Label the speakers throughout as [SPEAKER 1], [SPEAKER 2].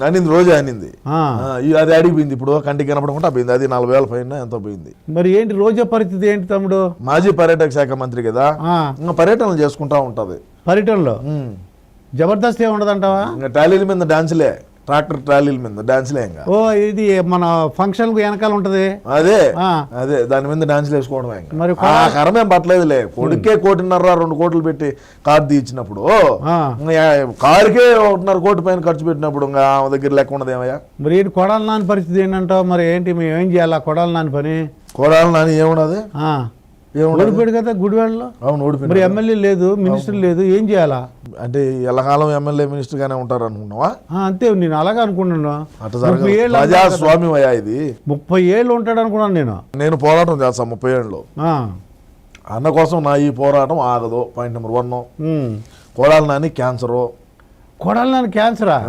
[SPEAKER 1] అనింది, రోజే అనింది. అది అడిగిపోయింది, ఇప్పుడు కంటికి కనపడకుండా పోయింది. అది 40,000 పైన ఎంతో పోయింది.
[SPEAKER 2] మరి ఏంటి రోజా పరిస్థితి ఏంటి తమ్ముడు?
[SPEAKER 1] మాజీ పర్యాటక శాఖ మంత్రి కదా, ఇంకా పర్యటనలు చేసుకుంటా ఉంటది.
[SPEAKER 2] పర్యటనలో జబర్దస్త్ ఏమి ఉండదంటావా?
[SPEAKER 1] ఇంకా ట్రాలీల మీద డాన్సులే, ట్రాక్టర్ ట్రాలీల మీద డాన్సులే. ఇంకా
[SPEAKER 2] ఇది మన ఫంక్షన్ వెనకాల ఉంటది,
[SPEAKER 1] అదే దాని మీద డాన్సులు వేసుకోవడమే.
[SPEAKER 2] మరి
[SPEAKER 1] కరమేం పట్టలేదులే. కొడుకే 1.5-2 కోట్లు పెట్టి కారు తీయించినప్పుడు, కారుకే 1.5 కోటి పైన ఖర్చు పెట్టినప్పుడు ఇంకా ఆమె దగ్గర లెక్క ఉండదు ఏమయ్యా.
[SPEAKER 2] మరి ఏంటి కొడాలి నాని పరిస్థితి ఏంటంటావు? మరి ఏంటి మేము ఏం చేయాలా కొడాలి నాని పని?
[SPEAKER 1] కొడాలి నాని ఏమున్నది,
[SPEAKER 2] ఓడిపోయాడు కదా గుడివాడలో.
[SPEAKER 1] అవును, ఓడిపోయాడు.
[SPEAKER 2] మరి ఎమ్మెల్యే లేదు, మినిస్టర్ లేదు, ఏం చేయాలా?
[SPEAKER 1] అంటే ఎల్లకాలం ఎమ్మెల్యే మినిస్టర్ గానే ఉంటారు అనుకున్నావా?
[SPEAKER 2] అంతే, నేను అలాగే అనుకున్నాను.
[SPEAKER 1] ప్రజాస్వామ్యం అయ్యా ఇది.
[SPEAKER 2] 30 ఏళ్ళు ఉంటాడు అనుకున్నాను
[SPEAKER 1] నేను పోరాటం చేస్తా 30 ఏళ్ళు. అన్న కోసం నా ఈ పోరాటం ఆగదు. Point number 1, Kodali Nani cancer.
[SPEAKER 2] Kodali Nani క్యాన్సరా?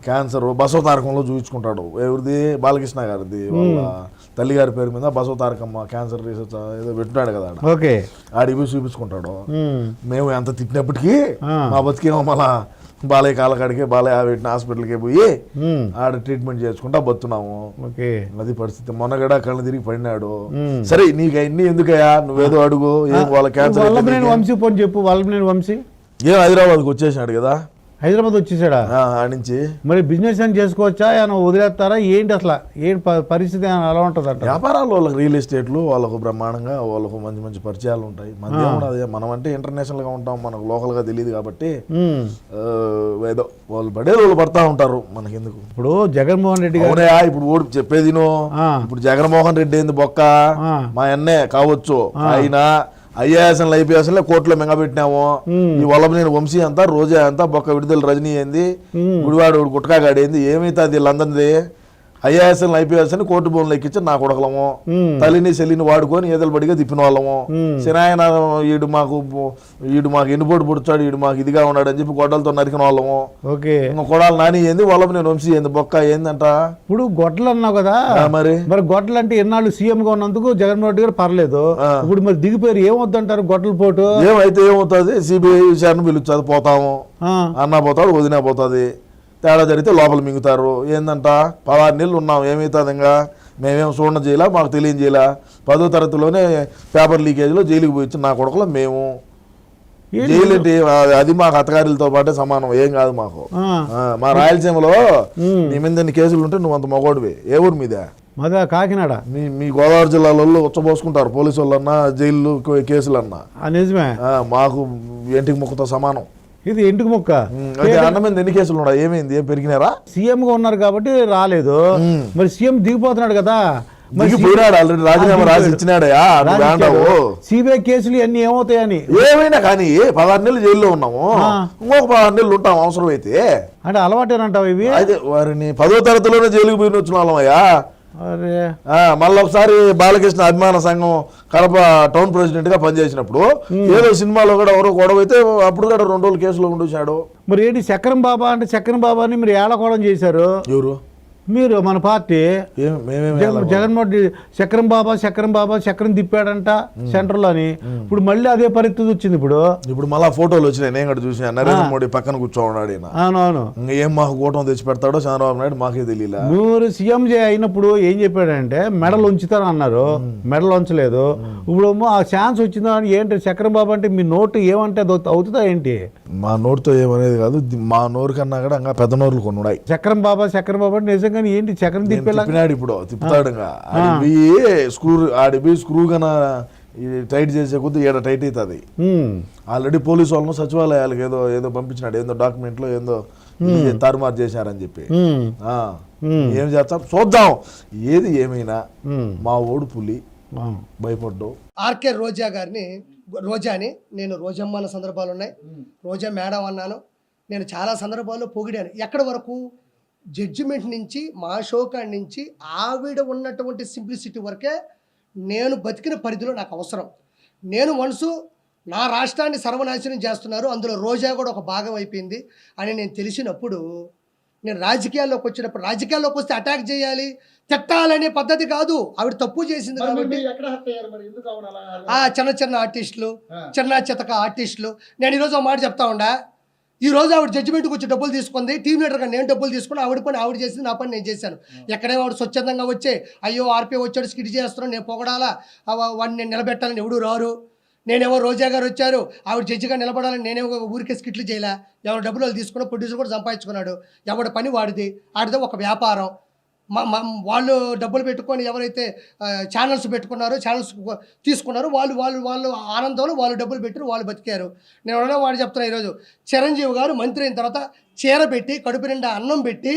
[SPEAKER 1] క్యాన్సర్ బసవతారకంలో చూపించుకుంటాడు. ఎవరిది? బాలకృష్ణ గారిది. వాళ్ళ తల్లిగారి పేరు మీద బసవతారకమ్మ క్యాన్సర్ రీసెర్చ్ ఏదో పెట్టినాడు కదా, ఆడికి పోయి చూపించుకుంటాడు. మేము ఎంత తిట్టినప్పటికీ మా బతికేమో మళ్ళా బాలయ్య కాలకాడికి, బాలయ్య పెట్టిన హాస్పిటల్కి పోయి ఆడ ట్రీట్మెంట్ చేసుకుంటా బతున్నాము. అది పరిస్థితి. మొన్నగడ కళ్ళు తిరిగి పడినాడు. సరే, నీకు అన్ని ఎందుకయ్యా, నువ్వేదో అడుగు. ఏం వాళ్ళ క్యాన్సర్
[SPEAKER 2] వంశీ పోని చెప్పు. వాళ్ళ వంశీ
[SPEAKER 1] ఏం హైదరాబాద్కి వచ్చేసినాడు కదా.
[SPEAKER 2] హైదరాబాద్ వచ్చేసాడా?
[SPEAKER 1] నుంచి
[SPEAKER 2] మరి బిజినెస్ అని చేసుకోవచ్చా, ఏమైనా వదిలేస్తారా ఏంటి? అసలు ఏంటి పరిస్థితి అలా ఉంటుంది?
[SPEAKER 1] వ్యాపారాలు వాళ్ళకి రియల్ ఎస్టేట్లు వాళ్ళకు బ్రహ్మాండంగా, వాళ్ళకు మంచి మంచి పరిచయాలు ఉంటాయి. అదే మనం అంటే ఇంటర్నేషనల్ గా ఉంటాం, మనకు లోకల్ గా తెలియదు కాబట్టి ఏదో వాళ్ళు పడేది వాళ్ళు పడతా ఉంటారు. మనకెందుకు?
[SPEAKER 2] ఇప్పుడు జగన్మోహన్ రెడ్డి గారు
[SPEAKER 1] ఇప్పుడు ఓడి చెప్పేది, ఇప్పుడు జగన్మోహన్ రెడ్డి ఏంది బొక్క, మా అన్నే కావచ్చు. అయినా ఐఏఎస్ఎల్ ఐపీఎస్ఎల్ కోర్టులో మింగబెట్టినాము. ఈ వల్లభనేని వంశీ అంతా, రోజా అంతా, బొక్క విడుదల రజనీ ఏంది, గుడివాడు గుట్కాగాడి ఏంది, ఏమైతుంది వీళ్ళందరిది? ఐఏఎస్ఎల్ ఐపీఎస్ఎల్ కోర్టు బోన్లు ఎక్కించి నా కొడకలము, తల్లిని చెల్లిని వాడుకొని ఏదలు బడిగా తిప్పిన వాళ్ళము. సినాయన ఈడు మాకు ఎన్నుపోటు పుడుచాడు, ఈడు మాకు ఇదిగా ఉన్నాడు అని చెప్పి గొడ్డలతో నరికిన వాళ్ళము. ఇంకా కొడాలి నాని ఏంది, వల్లభనేని వంశీ ఏంది, బొక్క ఏందంట.
[SPEAKER 2] ఇప్పుడు గొడ్డలు అన్నావు కదా, మరి గొడ్డలు అంటే ఎన్నాళ్ళు సీఎం గా ఉన్నందుకు జగన్మోహన్ రెడ్డి గారు పర్లేదు. ఇప్పుడు మరి దిగిపోయారు, ఏమవుద్దంటారు గొడ్డల పోటు?
[SPEAKER 1] ఏమైతే ఏమవుతుంది, సిబిఐ విచారణ పిలుస్తుంది, పోతాము. అన్నా పోతాడు, వదినా పోతుంది. తేడా జరిగితే లోపల మింగుతారు. ఏందంట 16 నెలలు ఉన్నాం, ఏమవుతుంది? ఇంకా మేమేం చూడడం చేయాల, మాకు తెలియజేయాల. 10వ తరగతిలోనే పేపర్ లీకేజ్లో జైలుకి పోయి నా కొడుకులో మేము జైలు అంటే అది మాకు అత్తగారులతో పాటే సమానం, ఏం కాదు మాకు. మా రాయలసీమలో నీ మీద కేసులు ఉంటే నువ్వు అంత మగోడివి. ఏ ఊరు మీద?
[SPEAKER 2] కాకినాడ.
[SPEAKER 1] మీ గోదావరి జిల్లాలో ఉచ్చబోసుకుంటారు పోలీసు వాళ్ళన్నా, జైలు కేసులన్నా.
[SPEAKER 2] నిజమే,
[SPEAKER 1] మాకు ఇంటికి ముక్కతో సమానం.
[SPEAKER 2] ఇది ఇంటికి ముక్క.
[SPEAKER 1] అన్న మీద ఎన్ని కేసులు ఉన్నాయి, ఏమైంది, ఏం పెరిగినారా?
[SPEAKER 2] సీఎం గా ఉన్నారు కాబట్టి రాలేదు. మరి సీఎం దిగిపోతున్నాడు కదా,
[SPEAKER 1] ఆల్రెడీ రాజీనామా రాసి ఇచ్చినాడయా.
[SPEAKER 2] సిబిఐ కేసులు అన్ని ఏమవుతాయని.
[SPEAKER 1] ఏమైనా కానీ 16 నెలలు జైల్లో ఉన్నాము, ఇంకొక 16 నెలలు ఉంటాం అవసరం అయితే.
[SPEAKER 2] అంటే అలవాటేనంటావు ఇవి?
[SPEAKER 1] అయితే వారిని 10వ తరగతిలోనే జైలుకి పోయి వచ్చిన వాళ్ళమయ్యా. మళ్ళీ ఒకసారి బాలకృష్ణ అభిమాన సంఘం కడప టౌన్ ప్రెసిడెంట్ గా పనిచేసినప్పుడు ఏదో సినిమాలో కూడా ఎవరో గొడవ అయితే అప్పుడు కూడా 2 రోజులు కేసులో ఉండొచ్చాడు.
[SPEAKER 2] మరి ఏంటి చక్రం బాబా అంటే, చక్రం బాబాని మీరు ఏళకోవడం చేశారు.
[SPEAKER 1] ఎవరు?
[SPEAKER 2] మీరు, మన పార్టీ. జగన్మోహన్ రెడ్డి చక్రం బాబా చక్రం తిప్పాడంట సెంటర్ లో అని. ఇప్పుడు మళ్ళీ అదే పరిస్థితి వచ్చింది. ఇప్పుడు
[SPEAKER 1] మళ్ళా ఫోటోలు వచ్చినాయి, నేను కూడా చూసాను. నరేంద్ర మోడీ పక్కన కూర్చోన్నాడు.
[SPEAKER 2] అవునవును.
[SPEAKER 1] ఏం మాకు కూటమి తెచ్చి పెడతాడో చంద్రబాబు నాయుడు మాకే తెలియలే.
[SPEAKER 2] మీరు సీఎం అయినప్పుడు ఏం చెప్పాడంటే మెడల్ ఉంచుతాను అన్నారు, మెడల్ ఉంచలేదు. ఇప్పుడు ఆ ఛాన్స్ వచ్చిందా అని. ఏంటి చక్రం బాబు అంటే మీ నోటు ఏమంటే అవుతుందా ఏంటి?
[SPEAKER 1] మా నోటుతో ఏమనేది కాదు, మా నోరు కన్నా కూడా ఇంకా పెద్ద నోరులు కొన్నాయి.
[SPEAKER 2] చక్రం బాబా అంటే నిజంగా ఏంటి చక్రం
[SPEAKER 1] తిప్పినాడు. ఇప్పుడు తిప్పుతాడు. ఆడిపోయి స్క్రూ కన్నా టైట్ చేసే కొద్ది ఏడ టైట్ అవుతుంది. ఆల్రెడీ పోలీసు వాళ్ళను సచివాలయాలకు ఏదో పంపించినాడు, ఏందో డాక్యుమెంట్ లో ఏందో తారుమారు చేశారని చెప్పి. ఏం చేస్తాం చూద్దాం. ఏది ఏమైనా మా ఓడు పులి భయపడ్డావు.
[SPEAKER 3] ఆర్కే రోజాని నేను రోజమ్మ అన్న సందర్భాలు ఉన్నాయి, రోజా మేడం అన్నాను. నేను చాలా సందర్భాల్లో పొగిడాను. ఎక్కడి వరకు జడ్జిమెంట్ నుంచి మా షో కాడి నుంచి ఆవిడ ఉన్నటువంటి సింప్లిసిటీ వరకే నేను బతికిన పరిధిలో నాకు అవసరం. నేను మనసు నా రాష్ట్రాన్ని సర్వనాశనం చేస్తున్నారు, అందులో రోజా కూడా ఒక భాగం అయిపోయింది అని నేను తెలిసినప్పుడు, నేను రాజకీయాల్లోకి వచ్చినప్పుడు, రాజకీయాల్లోకి వస్తే అటాక్ చేయాలి తిట్టాలనే పద్ధతి కాదు, ఆవిడ తప్పు చేసింది కాబట్టి చిన్న చిన్న ఆర్టిస్టులు, చిన్న చితక ఆర్టిస్టులు. నేను ఈరోజు ఒక మాట చెప్తా ఉండా, ఈరోజు ఆవిడ జడ్జిమెంట్కి వచ్చి డబ్బులు తీసుకుంది, టీమ్ లీడర్గా నేను డబ్బులు తీసుకుని ఆవిడ పని ఆవిడ చేసింది, నా పని నేను చేశాను. ఎక్కడేమో ఆవిడ స్వచ్ఛందంగా వచ్చే అయ్యో ఆర్పీ వచ్చాడు స్కిట్ చేస్తున్నాను నేను పొగడాలా, వాడిని నేను నిలబెట్టాలని ఎవడు రారు. నేనేమో రోజా గారు వచ్చారు ఆవిడ జడ్జిగా నిలబడాలని నేనేమో ఊరికే స్కిట్లు చేయలే. ఎవరు డబ్బులు వాళ్ళు తీసుకున్నా, ప్రొడ్యూసర్ కూడా సంపాదించుకున్నాడు, ఎవడి పని వాడిది, ఆడితే ఒక వ్యాపారం. వాళ్ళు డబ్బులు పెట్టుకొని ఎవరైతే ఛానల్స్ పెట్టుకున్నారో, ఛానల్స్ తీసుకున్నారో వాళ్ళు ఆనందంలో వాళ్ళు డబ్బులు పెట్టారు, వాళ్ళు బతికారు. నేను ఎవరైనా వాడు చెప్తున్నా, ఈరోజు చిరంజీవి గారు మంత్రి అయిన తర్వాత చీర పెట్టి కడుపు నిండా అన్నం పెట్టి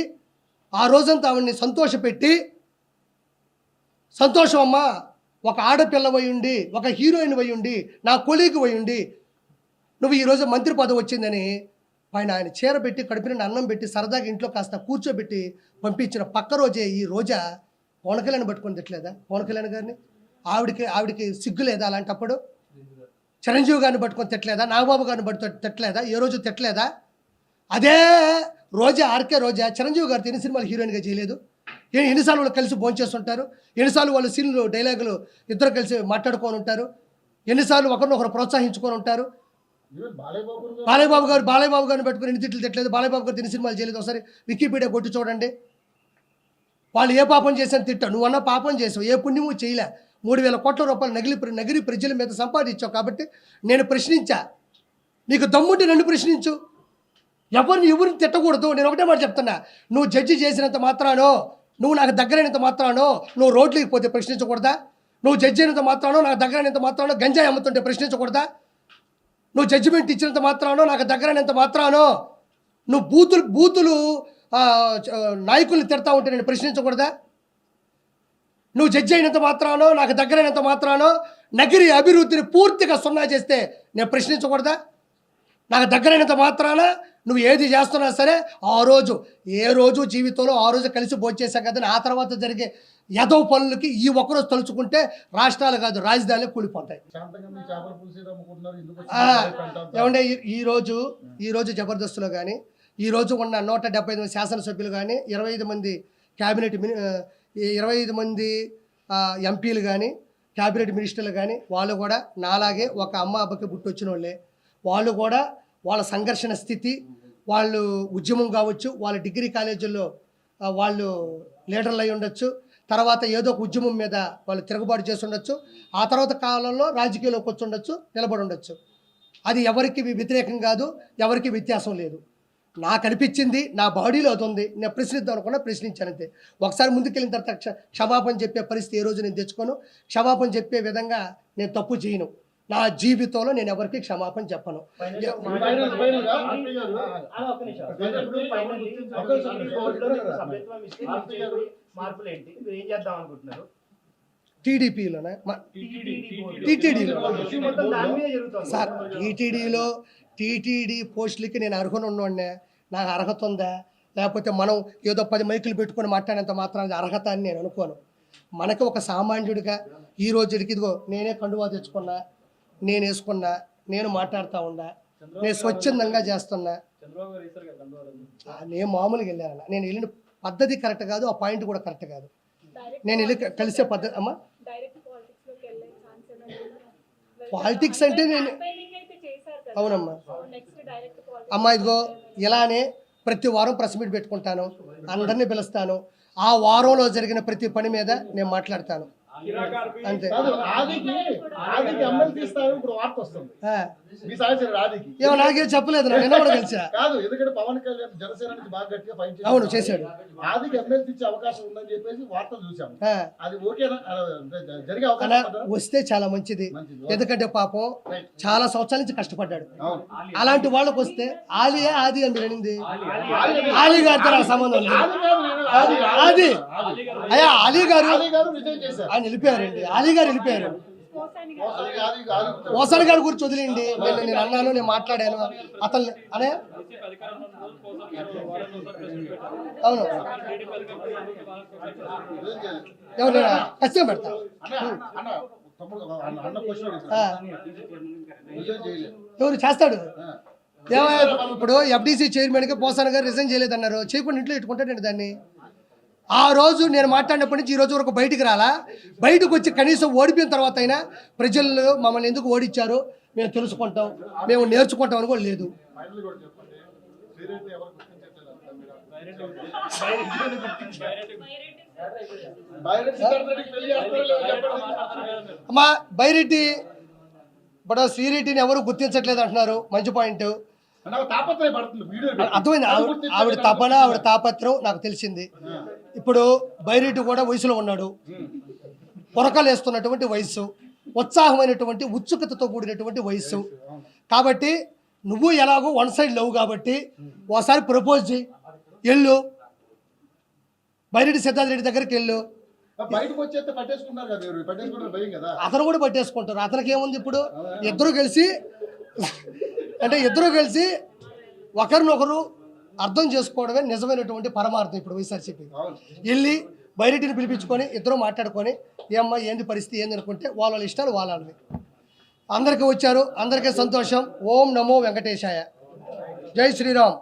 [SPEAKER 3] ఆ రోజంతా ఆవిడ్ని సంతోషపెట్టి, సంతోషం అమ్మా ఒక ఆడపిల్ల ఉండి, ఒక హీరోయిన్ ఉండి, నా కొలీగ్ ఉండి నువ్వు ఈరోజు మంత్రి పదవి వచ్చిందని ఆయన చీర పెట్టి కడుపు నిండా అన్నం పెట్టి సరదాగా ఇంట్లో కాస్త కూర్చోబెట్టి పంపించిన పక్క రోజే ఈ రోజా పవన్ కళ్యాణ్ పట్టుకొని తిట్టలేదా? పవన్ కళ్యాణ్ గారిని ఆవిడికి సిగ్గు లేదా? అలాంటప్పుడు చిరంజీవి గారిని పట్టుకొని తిట్టలేదా? నాగబాబు గారిని పట్టుకొని తిట్టలేదా? ఏ రోజు తిట్టలేదా? అదే రోజా, ఆర్కే రోజా చిరంజీవి గారితో ఎన్ని సినిమాలు హీరోయిన్గా చేయలేదు? ఎన్నిసార్లు వాళ్ళు కలిసి భోంచేస్తుంటారు, ఎన్నిసార్లు వాళ్ళు సీన్లు డైలాగులు ఇద్దరు కలిసి మాట్లాడుకొని ఉంటారు, ఎన్నిసార్లు ఒకరినొకరు ప్రోత్సహించుకొని ఉంటారు. బాలయ్యబాబు గారిని పెట్టుకుని ఎన్ని తిట్లు తిట్టలేదు, బాలయ్యబాబు గారు ఎన్ని సినిమాలు చేయలేదు? ఒకసారి వికీపీడియా కొట్టి చూడండి. వాళ్ళు ఏ పాపం చేశాను తిట్టా, నువ్వన్నా పాపం చేసావు, ఏ పుణ్యము చేయలే. 3,000 కోట్ల రూపాయలు నగిరి ప్రజల మీద సంపాదించావు కాబట్టి నేను ప్రశ్నించా. నీకు దమ్ముంటే నన్ను ప్రశ్నించు, ఎవరిని తిట్టకూడదు. నేను ఒకటే మాట చెప్తున్నా, నువ్వు జడ్జి చేసినంత మాత్రానో, నువ్వు నాకు దగ్గరైనంత మాత్రానో నువ్వు రోడ్లకి పోతే ప్రశ్నించకూడదా? నువ్వు జడ్జి అయినంత మాత్రానో, నాకు దగ్గరైనంత మాత్రానో గంజాయి అమ్ముతుంటే ప్రశ్నించకూడదా? నువ్వు జడ్జిమెంట్ ఇచ్చినంత మాత్రానో, నాకు దగ్గరైనంత మాత్రానో నువ్వు బూతులు నాయకుల్ని తిడతా ఉంటే నేను ప్రశ్నించకూడదా? నువ్వు జడ్జి అయినంత మాత్రానో, నాకు దగ్గరైనంత మాత్రానో నగిరి అభివృద్ధిని పూర్తిగా సున్నా చేస్తే నేను ప్రశ్నించకూడదా? నాకు దగ్గరైనంత మాత్రాన నువ్వు ఏది చేస్తున్నా సరే ఏ రోజు జీవితంలో ఆ రోజు కలిసి భోంచేసాం కదా, ఆ తర్వాత జరిగే యదవ పనులకి ఈ ఒక్కరోజు తలుచుకుంటే రాష్ట్రాలు కాదు రాజధానులు కూలిపోతాయి. ఏమంటే ఈరోజు జబర్దస్త్లో కానీ, ఈరోజు ఉన్న 175 మంది శాసనసభ్యులు కానీ, 25 మంది క్యాబినెట్ 25 మంది ఎంపీలు కానీ, క్యాబినెట్ మినిస్టర్లు కానీ, వాళ్ళు కూడా నాలాగే ఒక అమ్మ అబ్బకి పుట్టొచ్చిన వాళ్ళే. వాళ్ళు కూడా వాళ్ళ సంఘర్షణ స్థితి, వాళ్ళు ఉద్యమం కావచ్చు, వాళ్ళ డిగ్రీ కాలేజీల్లో వాళ్ళు లీడర్లు అయి ఉండొచ్చు, తర్వాత ఏదో ఒక ఉద్యమం మీద వాళ్ళు తిరుగుబాటు చేసి ఉండొచ్చు, ఆ తర్వాత కాలంలో రాజకీయాల్లోకి వచ్చి ఉండొచ్చు, నిలబడి ఉండొచ్చు. అది ఎవరికి వ్యతిరేకం కాదు, ఎవరికి వ్యత్యాసం లేదు. నాకు అనిపించింది, నా బాడీలో అది ఉంది, నేను ప్రశ్నిద్దాం అనుకున్నా ప్రశ్నించానంతే. ఒకసారి ముందుకెళ్ళిన తర్వాత క్షమాపణ చెప్పే పరిస్థితి ఏ రోజు నేను తెచ్చుకోను, క్షమాపణ చెప్పే విధంగా నేను తప్పు చేయను. నా జీవితంలో నేను ఎవరికి క్షమాపణ చెప్పను. టీడీపీలోనే సార్, టీటీడీ పోస్టులకి నేను అర్హుని ఉన్నవాడినే. నాకు అర్హత ఉందా? లేకపోతే మనం ఏదో 10 మైకులు పెట్టుకొని మాట్లాడేంత మాత్రం అర్హత అని నేను అనుకోను. మనకి ఒక సామాన్యుడిగా ఈ రోజుకి ఇదిగో నేనే కండువా తెచ్చుకున్నా, నేను వేసుకున్నా, నేను మాట్లాడుతూ ఉన్నా, నేను స్వచ్ఛందంగా చేస్తున్నా. నేను మామూలుగా వెళ్ళానన్నా, నేను వెళ్ళిన పద్ధతి కరెక్ట్ కాదు, ఆ పాయింట్ కూడా కరెక్ట్ కాదు. నేను వెళ్ళి కలిసే పద్ధతి అమ్మా. పాలిటిక్స్ అంటే నేను అవునమ్మా అమ్మా, ఇదిగో ఇలానే ప్రతి వారం ప్రెస్ మీట్ పెట్టుకుంటాను, అందరినీ పిలుస్తాను, ఆ వారంలో జరిగిన ప్రతి పని మీద నేను మాట్లాడతాను అంతే. ఏమో నాకేం చెప్పలేదు, నిన్న కూడా కలిసా. అవును చేశాడు. వస్తే చాలా మంచిది, ఎందుకంటే పాపం చాలా సంవత్సరాల నుంచి కష్టపడ్డాడు. అలాంటి వాళ్ళకి వస్తే ఆది అని మీరు అనింది, ఆలీ గారితో నాకు సంబంధం లేదు. ఆది అయ్యా అలీ గారు ఆయన వెళ్ళిపోయారండి, అలీ గారు వెళ్ళిపోయారు. ఓసారి గారి గురించి వదిలేండి, నేను అన్నాను, నేను మాట్లాడాను అతను అనే అవును ఎవరు ఖచ్చితంగా పెడతా ఆ. ఎవరు చేస్తాడు ఇప్పుడు ఎఫ్డీసీ చైర్మన్గా పోసాన గారు రిజైన్ చేయలేదన్నారు, చేయకుండా ఇంట్లో పెట్టుకుంటాడండి దాన్ని. ఆ రోజు నేను మాట్లాడినప్పటి నుంచి ఈ రోజు వరకు బయటికి రాలా. బయటకు వచ్చి కనీసం ఓడిపోయిన తర్వాత అయినా ప్రజలు మమ్మల్ని ఎందుకు ఓడించారు మేము తెలుసుకుంటాం, మేము నేర్చుకుంటాం అని కూడా లేదు. అమ్మా బైరెడ్డి ఇప్పుడు శ్రీరెడ్డిని ఎవరు గుర్తించట్లేదు అంటున్నారు, మంచి పాయింట్. అర్థమైంది, ఆవిడ తపన ఆవిడ తాపత్రం నాకు తెలిసింది. ఇప్పుడు బైరెడ్డి కూడా వయసులో ఉన్నాడు, పొరకలు వేస్తున్నటువంటి వయసు, ఉత్సాహమైనటువంటి ఉత్సుకతతో కూడినటువంటి వయసు. కాబట్టి నువ్వు ఎలాగో వన్ సైడ్ లవ్ కాబట్టి ఓసారి ప్రపోజ్ చేయి, వెళ్ళు బైరెడ్డి సిద్ధార్థ రెడ్డి దగ్గరికి వెళ్ళు. అతను కూడా పట్టేసుకుంటారు, అతనికి ఏముంది ఇప్పుడు. ఇద్దరు కలిసి ఒకరినొకరు అర్థం చేసుకోవడమే నిజమైనటువంటి పరమార్థం. ఇప్పుడు వైఎస్ఆర్సీపీ వెళ్ళి బైరెడ్డిని పిలిపించుకొని ఇద్దరు మాట్లాడుకొని ఏమ్మా ఏంది పరిస్థితి ఏంది అనుకుంటే వాళ్ళ ఇష్టాలు వాళ్ళవి. అందరికీ వచ్చారు, అందరికీ సంతోషం. ఓం నమో వెంకటేశాయ, జై శ్రీరామ్.